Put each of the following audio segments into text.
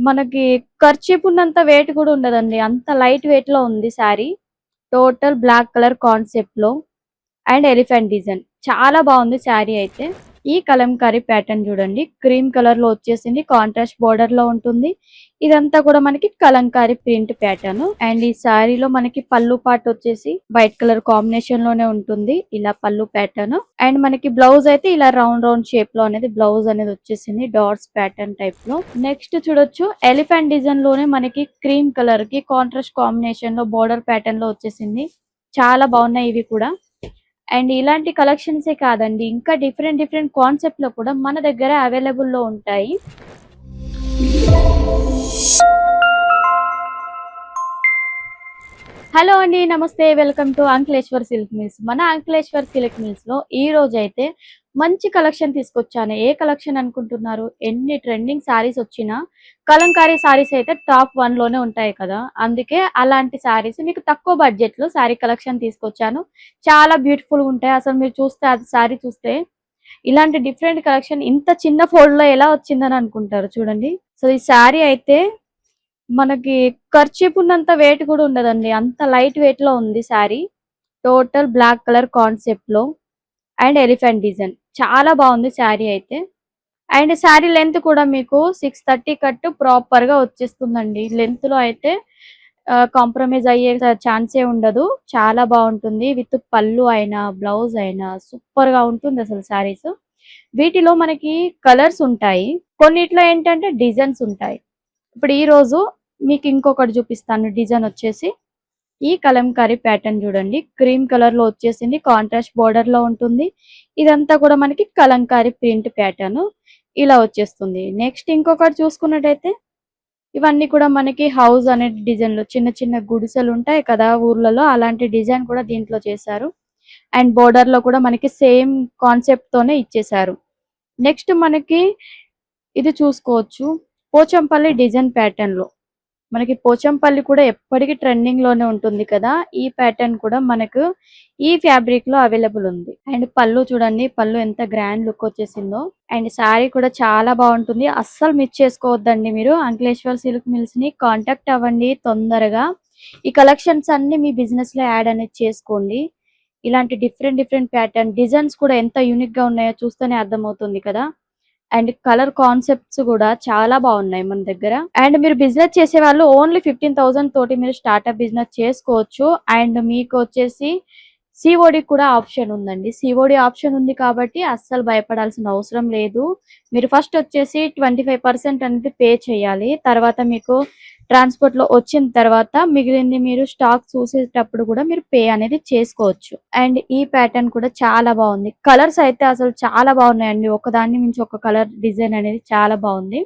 మనకి కర్చీఫ్ ఉన్నంత వెయిట్ కూడా ఉండదండి. అంత లైట్ వెయిట్ లో ఉంది sari. Total black colour concept లో అండ్ ఎలిఫెంట్ డిజైన్ చాలా బాగుంది శారీ అయితే. ఈ కలంకారీ ప్యాటర్న్ చూడండి, క్రీమ్ కలర్ లో వచ్చేసింది, కాంట్రాస్ట్ బోర్డర్ లో ఉంటుంది. ఇదంతా కూడా మనకి కలంకారీ ప్రింట్ ప్యాటర్న్. అండ్ ఈ శారీలో మనకి పళ్ళు పార్ట్ వచ్చేసి వైట్ కలర్ కాంబినేషన్ లోనే ఉంటుంది, ఇలా పళ్ళు ప్యాటర్న్. అండ్ మనకి బ్లౌజ్ అయితే ఇలా రౌండ్ రౌండ్ షేప్ లో అనేది బ్లౌజ్ అనేది వచ్చేసింది, డాట్స్ ప్యాటర్న్ టైప్ లో. నెక్స్ట్ చూడొచ్చు, ఎలిఫెంట్ డిజైన్ లోనే మనకి క్రీమ్ కలర్ కి కాంట్రాస్ట్ కాంబినేషన్ లో బోర్డర్ ప్యాటర్న్ లో వచ్చేసింది. చాలా బాగున్నాయి ఇవి కూడా. అండ్ ఇలాంటి కలెక్షన్సే కాదండి, ఇంకా డిఫరెంట్ డిఫరెంట్ కాన్సెప్ట్ లో కూడా మన దగ్గర అవైలబుల్ లో ఉంటాయి. హలో అండి, నమస్తే, వెల్కమ్ టు అంకులేశ్వర్ సిల్క్ మిల్స్. మన అంకులేశ్వర్ సిల్క్ మిల్స్ లో ఈ రోజు అయితే మంచి కలెక్షన్ తీసుకొచ్చాను. ఏ కలెక్షన్ అనుకుంటున్నారు? ఎన్ని ట్రెండింగ్ సారీస్ వచ్చినా కలంకారీ సారీస్ అయితే టాప్ 1 లోనే ఉంటాయి కదా, అందుకే అలాంటి సారీస్ మీకు తక్కువ బడ్జెట్ లో సారీ కలెక్షన్ తీసుకొచ్చాను. చాలా బ్యూటిఫుల్ గా ఉంటాయి. అసలు మీరు చూస్తే, అది సారీ చూస్తే ఇలాంటి డిఫరెంట్ కలెక్షన్ ఇంత చిన్న ఫోల్డ్ లో ఎలా వచ్చిందని అనుకుంటారు. చూడండి, సో ఈ సారీ అయితే మనకి కర్చీఫ్ ఉన్నంత వెయిట్ కూడా ఉండదండి. అంత లైట్ వెయిట్ లో ఉంది sari. Total black colour concept లో అండ్ ఎలిఫెంట్ డిజైన్ చాలా బాగుంది శారీ అయితే. అండ్ శారీ లెంత్ కూడా మీకు 630 కట్ ప్రాపర్ గా వచ్చేస్తుందండి. లెంత్ లో అయితే కాంప్రమైజ్ అయ్యే ఛాన్సే ఉండదు. చాలా బాగుంటుంది. విత్ పళ్ళు అయినా బ్లౌజ్ అయినా సూపర్ గా ఉంటుంది అసలు శారీస్. వీటిలో మనకి కలర్స్ ఉంటాయి, కొన్నిట్లో ఏంటంటే డిజైన్స్ ఉంటాయి. ఇప్పుడు ఈ రోజు మీకు ఇంకొకటి చూపిస్తాను. డిజైన్ వచ్చేసి ఈ కలంకారీ ప్యాటర్న్ చూడండి, క్రీమ్ కలర్ లో వచ్చేసింది, కాంట్రాస్ట్ బోర్డర్ లో ఉంటుంది. ఇదంతా కూడా మనకి కలంకారీ ప్రింట్ ప్యాటర్న్ ఇలా వచ్చేస్తుంది. నెక్స్ట్ ఇంకొకటి చూసుకున్నట్టయితే ఇవన్నీ కూడా మనకి హౌస్ అనే డిజైన్ లో చిన్న చిన్న గుడిసెలు ఉంటాయి కదా ఊర్లలో, అలాంటి డిజైన్ కూడా దీంట్లో చేశారు. అండ్ బోర్డర్ లో కూడా మనకి సేమ్ కాన్సెప్ట్ తోనే ఇచ్చేసారు. నెక్స్ట్ మనకి ఇది చూసుకోవచ్చు, పోచంపల్లి డిజైన్ ప్యాటర్న్ లో. మనకి పోచంపల్లి కూడా ఎప్పటికీ ట్రెండింగ్ లోనే ఉంటుంది కదా, ఈ ప్యాటర్న్ కూడా మనకు ఈ ఫ్యాబ్రిక్ లో అవైలబుల్ ఉంది. అండ్ పళ్ళు చూడండి, పళ్ళు ఎంత గ్రాండ్ లుక్ వచ్చేసిందో. అండ్ శారీ కూడా చాలా బాగుంటుంది. అస్సలు మిస్ చేసుకోవద్దండి. మీరు అంకులేశ్వర్ సిల్క్ మిల్స్ ని కాంటాక్ట్ అవ్వండి తొందరగా. ఈ కలెక్షన్స్ అన్ని మీ బిజినెస్ లో యాడ్ అనేది చేసుకోండి. ఇలాంటి డిఫరెంట్ డిఫరెంట్ ప్యాటర్న్ డిజైన్స్ కూడా ఎంత యూనిక్ గా ఉన్నాయో చూస్తేనే అర్థమవుతుంది కదా. అండ్ కలర్ కాన్సెప్ట్స్ కూడా చాలా బాగున్నాయి మన దగ్గర. అండ్ మీరు బిజినెస్ చేసే వాళ్ళు ఓన్లీ 15,000 తోటి మీరు స్టార్ట్అప్ బిజినెస్ చేసుకోవచ్చు. అండ్ మీకు వచ్చేసి సిఓడి కూడా ఆప్షన్ ఉందండి. సిఓడి ఆప్షన్ ఉంది కాబట్టి అస్సలు భయపడాల్సిన అవసరం లేదు. మీరు ఫస్ట్ వచ్చేసి 25% అనేది పే చేయాలి. తర్వాత మీకు ట్రాన్స్పోర్ట్ లో వచ్చిన తర్వాత మిగిలింది మీరు స్టాక్ చూసేటప్పుడు కూడా మీరు పే అనేది చేసుకోవచ్చు. అండ్ ఈ ప్యాటర్న్ కూడా చాలా బాగుంది. కలర్స్ అయితే అసలు చాలా బాగున్నాయండి, ఒకదాన్ని మించి ఒక కలర్ డిజైన్ అనేది చాలా బాగుంది.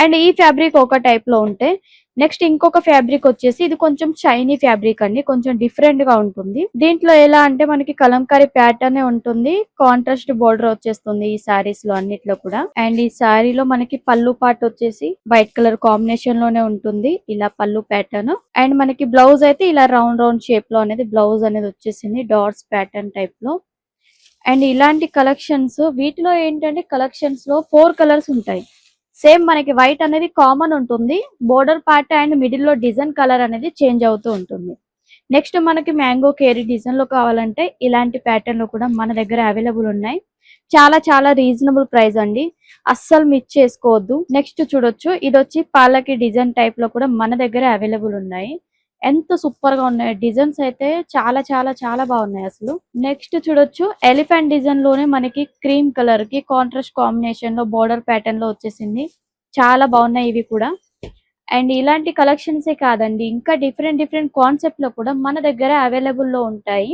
అండ్ ఈ ఫ్యాబ్రిక్ ఒక టైప్ లో ఉంటే, నెక్స్ట్ ఇంకొక ఫ్యాబ్రిక్ వచ్చేసి ఇది కొంచెం షైనీ ఫ్యాబ్రిక్ అండి, కొంచెం డిఫరెంట్ గా ఉంటుంది. దీంట్లో ఎలా అంటే మనకి కలంకారీ ప్యాటర్న్ ఉంటుంది, కాంట్రాస్ట్ బోర్డర్ వచ్చేస్తుంది ఈ సారీస్ లో అన్నిట్లో కూడా. అండ్ ఈ సారీలో మనకి పళ్ళు పార్ట్ వచ్చేసి వైట్ కలర్ కాంబినేషన్ లోనే ఉంటుంది, ఇలా పళ్ళు ప్యాటర్న్. అండ్ మనకి బ్లౌజ్ అయితే ఇలా రౌండ్ రౌండ్ షేప్ లో అనేది బ్లౌజ్ అనేది వచ్చేసింది, డాట్స్ ప్యాటర్న్ టైప్ లో. అండ్ ఇలాంటి కలెక్షన్స్ వీటిలో ఏంటంటే కలెక్షన్స్ లో 4 కలర్స్ ఉంటాయి. సేమ్ మనకి వైట్ అనేది కామన్ ఉంటుంది, బోర్డర్ పార్ట్ అండ్ మిడిల్ లో డిజైన్ కలర్ అనేది చేంజ్ అవుతూ ఉంటుంది. నెక్స్ట్ మనకి మ్యాంగో కేరీ డిజైన్ లో కావాలంటే ఇలాంటి ప్యాటర్న్ లో కూడా మన దగ్గర అవైలబుల్ ఉన్నాయి. చాలా చాలా రీజనబుల్ ప్రైస్ అండి, అస్సలు మిస్ చేసుకోవద్దు. నెక్స్ట్ చూడొచ్చు, ఇది వచ్చి పాలకి డిజైన్ టైప్ లో కూడా మన దగ్గర అవైలబుల్ ఉన్నాయి. ఎంత సూపర్ గా ఉన్నాయి డిజైన్స్ అయితే, చాలా చాలా చాలా బాగున్నాయి అసలు. నెక్స్ట్ చూడొచ్చు, ఎలిఫెంట్ డిజైన్ లోనే మనకి క్రీమ్ కలర్ కి కాంట్రాస్ట్ కాంబినేషన్ లో బోర్డర్ ప్యాటర్న్ లో వచ్చేసింది. చాలా బాగున్నాయి ఇవి కూడా. అండ్ ఇలాంటి కలెక్షన్సే కాదండి, ఇంకా డిఫరెంట్ డిఫరెంట్ కాన్సెప్ట్ లో కూడా మన దగ్గర అవైలబుల్ లో ఉంటాయి.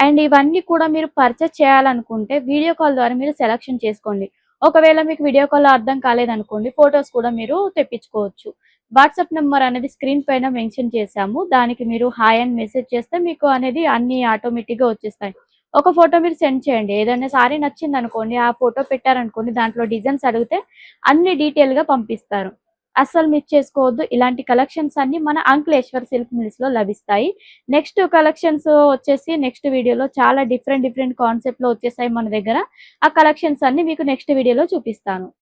అండ్ ఇవన్నీ కూడా మీరు పర్చేస్ చేయాలనుకుంటే వీడియో కాల్ ద్వారా మీరు సెలెక్షన్ చేసుకోండి. ఒకవేళ మీకు వీడియో కాల్ అర్థం కాలేదనుకోండి, ఫొటోస్ కూడా మీరు తెప్పించుకోవచ్చు. వాట్సాప్ నెంబర్ అనేది స్క్రీన్ పైన మెన్షన్ చేశాము, దానికి మీరు హాయ్ అని మెసేజ్ చేస్తే మీకు అనేది అన్ని ఆటోమేటిక్ గా వచ్చేస్తాయి. ఒక ఫోటో మీరు సెండ్ చేయండి, ఏదైనా సారీ నచ్చింది అనుకోండి, ఆ ఫోటో పెట్టారనుకోండి, దాంట్లో డిజైన్స్ అడిగితే అన్ని డీటెయిల్ గా పంపిస్తారు. అస్సలు మిస్ చేసుకోవద్దు. ఇలాంటి కలెక్షన్స్ అన్ని మన అంకులేశ్వర్ సిల్క్ మిల్స్ లో లభిస్తాయి. నెక్స్ట్ కలెక్షన్స్ వచ్చేసి నెక్స్ట్ వీడియోలో చాలా డిఫరెంట్ డిఫరెంట్ కాన్సెప్ట్ లో వచ్చేసాయి మన దగ్గర. ఆ కలెక్షన్స్ అన్ని మీకు నెక్స్ట్ వీడియోలో చూపిస్తాను.